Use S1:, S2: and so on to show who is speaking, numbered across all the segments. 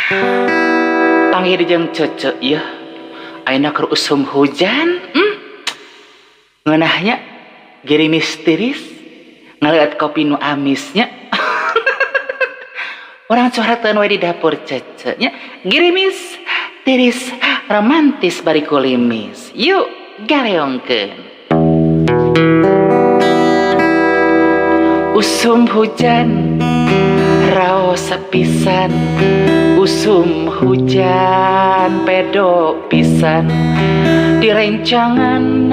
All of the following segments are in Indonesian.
S1: Panggil jeung cece ya. Ayeuna keur usum hujan. Ngeunahnya gerimis tiris. Ngaliat kopi nu amisnya. Orang coretan we di dapur cece nya. Gerimis tiris romantis bari kulimis. Yuk gareongkeun. Usum hujan raos pisan, usum hujan pedo pisan, direncangan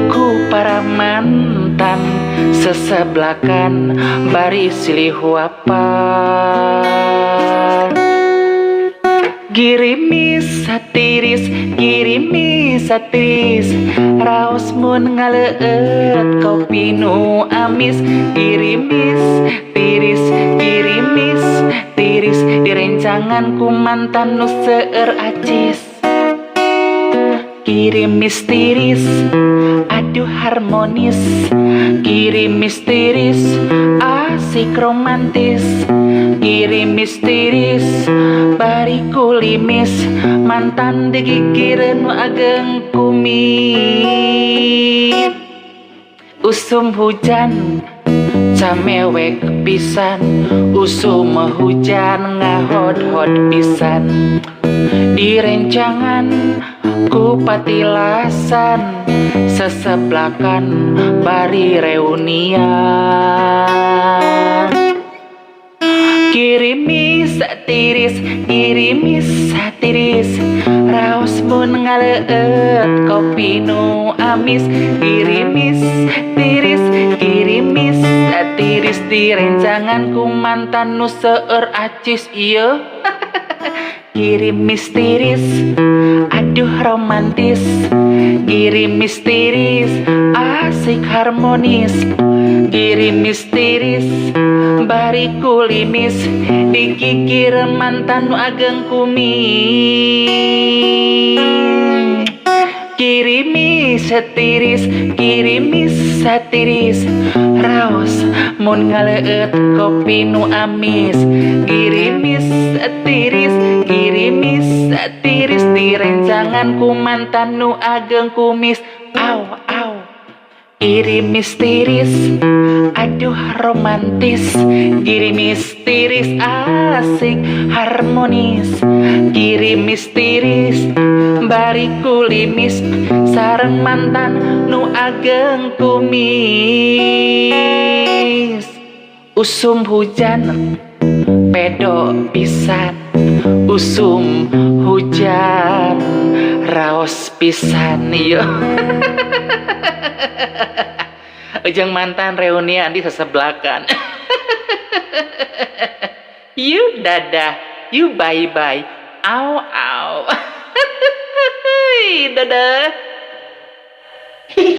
S1: ku para mantan, seseblakan bari silih huapan. Girimis satiris, raos mun ngaleut kopi nu amis. Girimis tiris, direncangan ku mantan nu seueur acis. Girimis tiris, aduh harmonis. Girimis tiris, asik romantis. Girimis tiris, bari kulimis, mantan digigireun nu ageng kumis. Usum hujan camewek pisan, usum hujan ngahod-hod pisan, direncangan ku patilasan, seseblakan bari reunian. Girimis tiris, raos mun ngaleut kopi nu amis. Girimis tiris, direncangan ku mantan nu seueur acis ieu. Girimis tiris, aduh romantis. Girimis tiris, asik harmonis. Girimis tiris, bari kulimis, digigir mantan nu ageng kumis. Girimis tiris, raos mun ngaleut kopi nu amis. Girimis tiris, direncangan ku mantan nu ageng kumis. Girimis tiris, aduh romantis. Girimis tiris, asik harmonis. Girimis tiris, bari kulimis, sareng mantan nu ageng kumis. Usum hujan pedo pisan, usum hujan raos pisan yo. Ujang mantan reunian di sesebelakan. You dadah, you bye bye, au. Dadah.